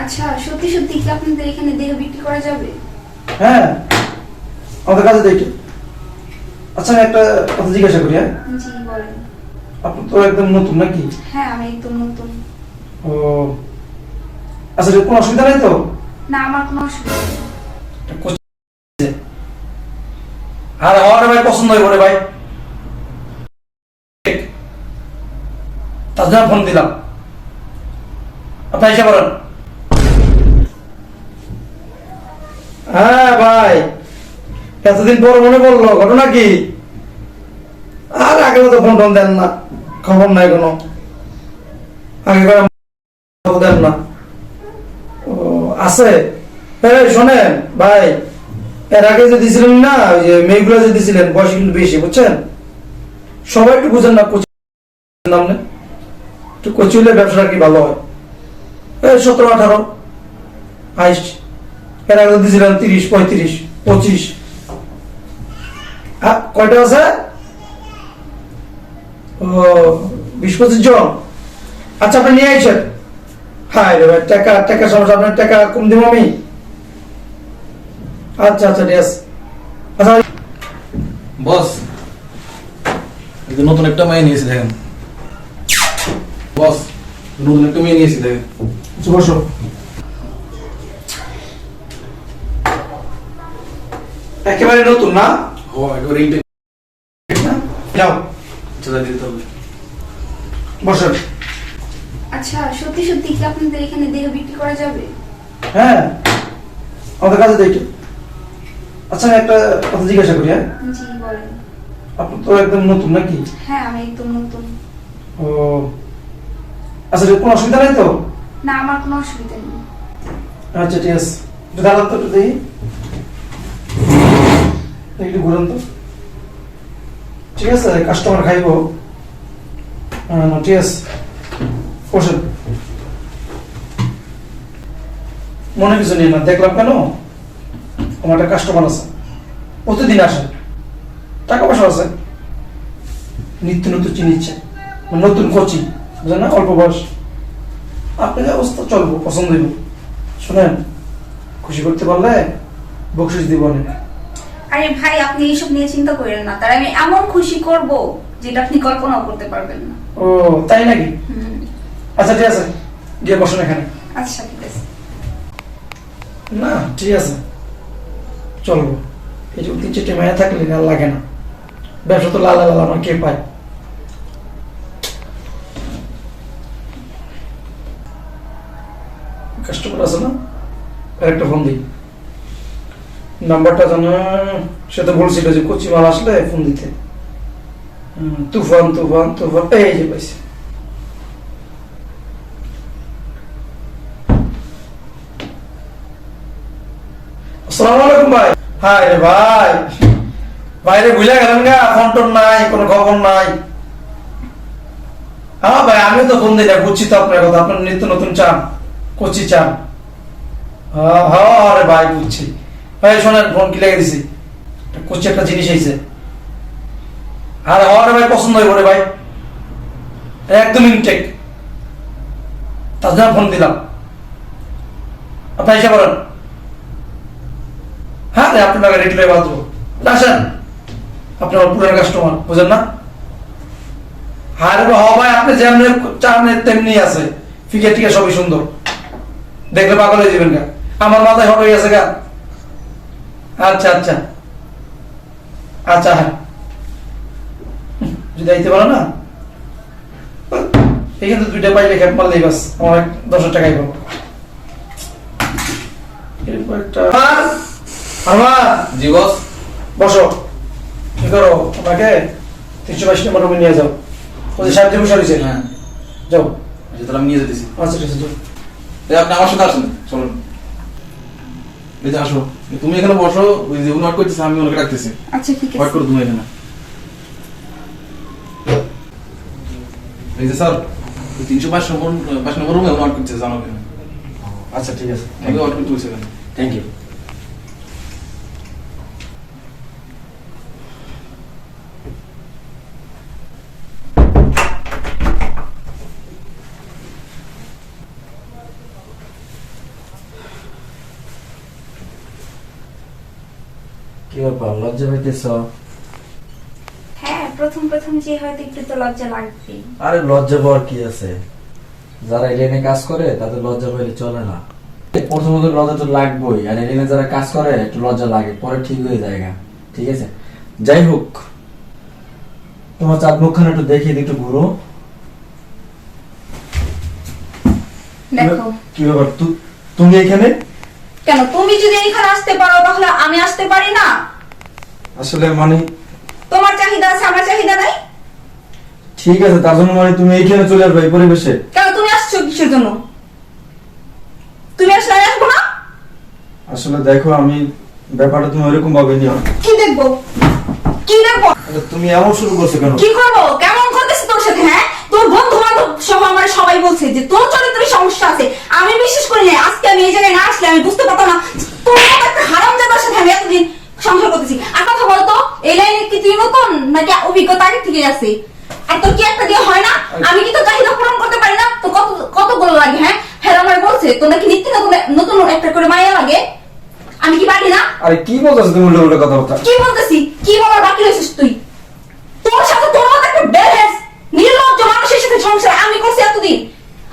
আচ্ছা, সত্যি সত্যি কি আপনাদের এখানে দেহ বিক্রি করা যাবে? হ্যাঁ, আমাদের কাছে দেখি। আচ্ছা, আমি একটা কথা জিজ্ঞাসা করি। হ্যাঁ, জি বলেন। আপনি তো একদম নতুন নাকি? হ্যাঁ, আমি একদম নতুন। ও আচ্ছা, কোনো অসুবিধা নেই তো? না, আমার কোনো অসুবিধা নেই। আর আমার ভাই পছন্দ হইব রে ভাই, তার জন্য ফোন দিলাম। আপনি এসে বলেন। হ্যাঁ ভাই, এতদিন পর মনে পড়লো, ঘটনা কি? আর আগে তো ফোন টোন দেন না, খবর নাই কোনো, আগে দেন না। ও আছে। শোনেন ভাই, এর আগে যে দিছিলেন না, ওই যে মেয়েগুলো যে দিছিলেন, বয়স কিন্তু বেশি, বুঝছেন? সবাই একটু বুঝেন না, কোচিং নাম না, একটু কোচিং হলে ব্যবসাটা কি ভালো হয়। 17, 18 হাইস্ট। এর আগে দিছিলেন 30, 35, 25। কয়টা আছে? ও 20-25 জন। আচ্ছা, আপনি নিয়ে আইসেন। হ্যাঁ রে ভাই, টাকা সমস্যা, আপনার টাকা কম দিব আমি। আচ্ছা আচ্ছা, ঠিক আছে। আচ্ছা বস, এই যে নতুন একটা মেয়ে নিয়েছি দেখেন। বস, নতুন একটা মেয়ে নিয়েছি দেখেন। বসো। একেবারে নতুন না? ও একবার এইটা যাও, চলে দিতে হবে। বসেন। আচ্ছা, সত্যি সত্যি কি আপনাদের এখানে দেহ বিক্রি করা যাবে? হ্যাঁ, আমাদের কাছে দেখি। আচ্ছা, আমি একটা কথা জিজ্ঞাসা করি। হ্যাঁ, জি বলেন। আপনি তো একদম নতুন নাকি? হ্যাঁ, আমি একদম নতুন। ও আচ্ছা, কোনো অসুবিধা নেই তো? না, আমার কোনো অসুবিধা নেই। আচ্ছা, ঠিক আছে। একটু দাঁড়ান তো, একটু দেখি, একটু ঘুরান তো। ঠিক আছে, কাস্টমার খাইব। ঠিক আছে, বসেন। মনে কিছু নেই না, দেখলাম কেন, আমার একটা কাস্টমার আছে, প্রতিদিন আসে, টাকা পয়সা আছে, নিত্য নতুন চিনিচ্ছে, নতুন কোচিং, বুঝলেন না, অল্প বয়স। আপনাকে অবস্থা চলবো, পছন্দ হইব। শোনেন, খুশি করতে পারলে বকশিস দিব অনেক। আরে ভাই, আপনি এইসব নিয়ে চিন্তা করেন না, তার আমি এমন খুশি করব যেটা আপনি কল্পনাও করতে পারবেন না। ও তাই নাকি? হুম। আচ্ছা, ঠিক আছে, গিয়ে বসেন এখানে। আচ্ছা, ঠিক আছে। না ঠিক আছে, চলবো। এই যে 3-4 মায়া থাকলে আর লাগে না, ব্যবসা তো লালা লালা আমার কে পায়। কাস্টমার আছে না, একটা ফোন দিই, নাম্বারটা জানো? সে তো বলছিল যে কচি মাল আসলে ফোন দিতে। তুফান তুফান তুফান, এই যে পাইছি। আসসালামু আলাইকুম ভাই। হাই রে ভাই, বাইরে ভুলে গেলেন গা, ফোন টোন নাই, কোনো খবর নাই। হ্যাঁ ভাই, আমিও তো ফোন দিই না, বুঝছি তো আপনার কথা, আপনার নিত্য নতুন চান, কচি চান। হ্যাঁ হ্যাঁ, আরে ভাই বুঝছি। ভাই শোনেন, ফোন কি লেগে দিছি, কচি একটা জিনিস আইছে। আরে হরে ভাই, পছন্দ হইব রে ভাই, একদম ইনটেক, তার জন্য ফোন দিলাম। আপনি এসে বলেন। হ্যাঁ রে, আপনার টাকা রেট লয়ে বাঁচবো, আসেন। আপনি আমার পুরান কাস্টমার, বুঝেন না? আরে ভাই, আপনি যেমনি চান তেমনি আছে, ফিকে টিকে সবই সুন্দর, দেখলে পাগল হয়ে যাবেন গা, আমার মাথায় হট হয়ে গেছে গা। আচ্ছা আচ্ছা আচ্ছা, হ্যাঁ, যদি আইতে পারো না, এখানে তো 2টা পাইলে খেপ মারলেই বাস, আমার 10,000 টাকাই পাবো। এরপর একটা আমার। জি বস। বসো। কি করো? আমাকে 322 নম্বর রুমে নিয়ে যাও, ওই সাহেব যে বসে রয়েছে। হ্যাঁ, যাও। আচ্ছা তাহলে আমি নিয়ে যেতেছি। আচ্ছা ঠিক আছে, যাও। আপনি আমার সাথে আসেন, চলুন। এই যে আসো, তুমি এখানে বসো, ওই যে উনি ওয়েট করতেছে, আমি ওনাকে রাখতেছি। আচ্ছা, ঠিক ওয়েট আছে। করো তুমি এখানে। এই যে স্যার, 305 নম্বর রুমে উনি ওয়েট করতেছে, জানো কেন? আচ্ছা ঠিক আছে, আমি ওয়েট করতে বলছি এখানে। Thank you. কি ব্যাপার, লজ্জা পাইতেছ? হ্যাঁ, প্রথম প্রথম যে হয়তো একটু তো লজ্জা লাগবে। আরে লজ্জা পাওয়ার কি আছে? যারা এলিয়েনে কাজ করে তাদের লজ্জা পাইলে চলে না। প্রথমত লজ্জা তো লাগবেই, আর এলিয়েনে যারা কাজ করে একটু লজ্জা লাগে, পরে ঠিক হয়ে যায় গা। ঠিক আছে, যাই হোক, তোমার চাঁদ মুখখানে একটু দেখিয়ে দিই, একটু ঘুরো। দেখো কি ব্যাপার, তুমি এখানে? কেন, তুমি যদি এখানে আসতে পারো তাহলে আমি আসতে পারি না? আসলে মানে তোমার চাহিদা আছে, আমার চাহিদা নাই? ঠিক আছে, তার জন্য মানে তুমি এইখানে চলে আসবে এই পরিবেশে? কেন, তুমি আসছো কিসের জন্য? তুমি আসলে আমি আসবো না? আসলে দেখো, আমি ব্যাপারটা তুমি ওইরকম ভাবে নিও। কি দেখবো, কি দেখবো? তুমি এমন শুরু করছো কেন? কি করবো, কেমন করতেছি তোর সাথে? হ্যাঁ, তোর বন্ধু বান্ধব সহ আমার সবাই বলছে যে তোর চরিত্রে সমস্যা আছে। আমি বিশ্বাস করি না। আজকে আমি এই জায়গায় না আসলে আমি বুঝতে পারতাম না তোর মতো একটা হারামজাদার সাথে আমি এতদিন সংসার করতেছি। আর কথা বলতো, এই লাইনে কি তুই নতুন নাকি অভিজ্ঞতা আগে থেকে আছে? আর তোর কি একটা দিয়ে হয় না? আমি কি তোর চাহিদা পূরণ করতে পারি না? তো কতগুলো লাগে? হ্যাঁ হ্যাঁ, আমার বলছে তোর নাকি নিত্য নতুন নতুন একটা করে মায়া লাগে। আমি কি পারি না? আরে কি বলতেছো তুমি উল্টো উল্টো কথাবার্তা? কি বলতেছি? কি বলার বাকি রয়েছিস তুই? তোর সাথে তোর মতো একটা বেহেস নির্লজ্জ মানুষের সাথে সংসার আমি করছি এতদিন।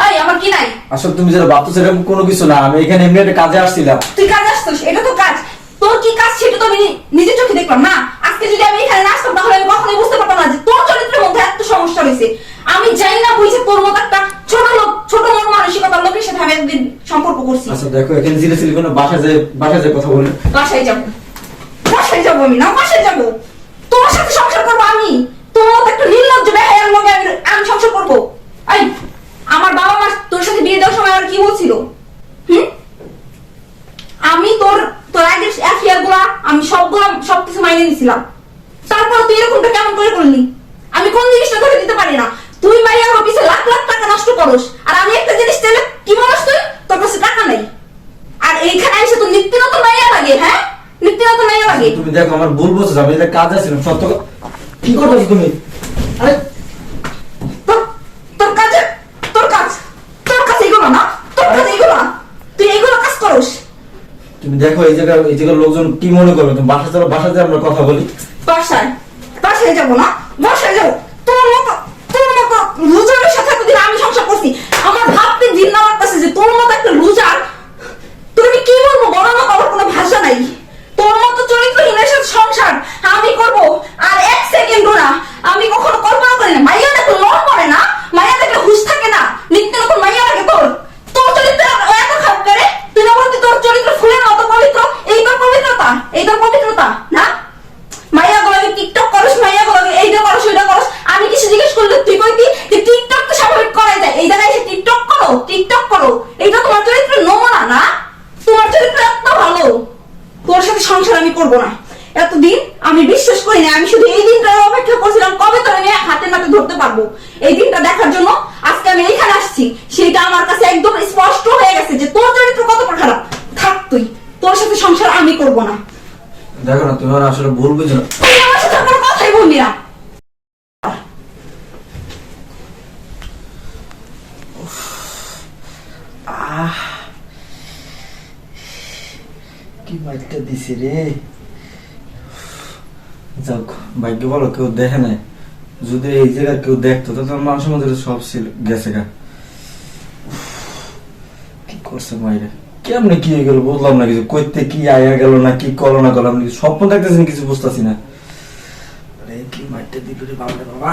এই আমার কি নাই? আসলে তুমি যেটা ভাবছো সেরকম কোনো কিছু না, আমি এখানে এমনি একটা কাজে আসছিলাম। তুই কাজ আসছিস, এটা তো কাজ। তোর কি কাজ সেটা তো আমি নিজের চোখে দেখলাম না। আজকে যদি আমি এখানে না আসতাম তাহলে আমি কখনোই বুঝতে পারতাম না যে তোর চরিত্রের মধ্যে এত সমস্যা রয়েছে। আমি জানি না বুঝে তোর মতো একটা ছোট লোক, ছোট মন মানসিকতার লোকের সাথে আমি একদিন সম্পর্ক করছি। আচ্ছা দেখো, এখানে জিরে ছিল কোনো বাসায় যে কথা বলি। বাসায় যাবো, বাসায় যাবো আমি না, বাসায় যাবো। তোর সাথে সংসার করবো আমি? তোর মতো একটা নির্লজ্জ বেহায়ার লোকে আমি সংসার করবো? এই, আমার বাবা মা তোর সাথে বিয়ে দেওয়ার সময় আর কি বলছিল? আমি তোর তোর আগের অ্যাফেয়ার গুলা আমি সবকিছু মাইনে নিছিলাম। তারপর তুই এরকমটা কেমন করে করলি? আমি কোন জিনিসটা ধরে দিতে পারি না। তুই মাইয়া আমার পিছে লাখ লাখ টাকা নষ্ট করস, আর আমি একটা জিনিস চাইলে কি বলস তুই? তোর কাছে টাকা নেই, আর এইখানে এসে তোর নিত্য নতুন মাইয়া লাগে। হ্যাঁ, নিত্য নতুন মাইয়া লাগে। তুমি দেখো, আমার ভুল বলছো, আমি এটা কাজে আসছিলাম সত্য। কি করতেছো তুমি? আরে তোর কাজে তোর কাজ এগুলো না, তোর কাজ এগুলো না। তুই এগুলো কাজ করস। তুমি দেখো, এই জায়গার লোকজন কি মনে করবে? তুমি বাসা চলো, বাসাতে আমরা কথা বলি। বাসায় যাবো না, বাসায় যাবো। তোর মতো লুজারের সাথে এতদিন আমি সংসার করছি। আমার ভাবতে জিন্না লাগতেছে যে তোর মতো একটা লুজার, তোর আমি কি বলবো, বলার মতো আমার কোনো ভাষা নাই। তোর মতো চরিত্রহীনের সাথে সংসার আমি করব? আর এক সেকেন্ডও না, আমি কখনো কল্পনা করি না। মাইয়া দেখলে মন পড়ে না, মাইয়া দেখলে হুশ থাকে না, নিত্য নতুন মাইয়া লাগে তোর। তোর চরিত্র এত খারাপ করে, তুই না বলতি তোর চরিত্র ফুলের মতো পবিত্র? এই তোর পবিত্রতা? এই তোর পবিত্রতা না? মাইয়া গুলোকে টিকটক করস, মাইয়া গুলোকে এইটা করস, ওইটা করস। আমি কিছু জিজ্ঞেস করলে তুই কইতি যে টিকটক তো স্বাভাবিক করাই যায়, এই জায়গায় এসে টিকটক করো। এইটা তোমার চরিত্রের নমুনা না? তোমার চরিত্র এত ভালো, তোর সাথে সংসার আমি করবো না। এতদিন আমি বিশ্বাস করি না, আমি শুধু এই দিনটার অপেক্ষা করছিলাম কবে তোর আমি হাতে নাতে ধরতে পারবো। এই দিনটা দেখার জন্য আজকে আমি এইখানে আসছি। সেটা আমার কাছে একদম স্পষ্ট হয়ে গেছে যে তোর চরিত্র কতটা খারাপ। থাক তুই, তোর সাথে সংসার আমি করবো না। দেখো না, তুমি আসলে ভুল বুঝো না। তুই আমার সাথে কোনো কথাই বলবি না। কি মাইকটা দিছি রে। যাক, ভাগ্য বলো কেউ দেখে নাই। যদি এই জায়গার কেউ দেখতো তাহলে মানুষের মধ্যে সব ছিল গেছে গা। কি করছে মাইরে, কেমনে কি হয়ে গেল বুঝলাম না কিছু। কইতে কি আয়া গেল না কি করলো না করলাম, স্বপ্ন দেখতেছি কিছু বুঝতেছি না। কি মাইরটা দিল রে বাবা রে বাবা।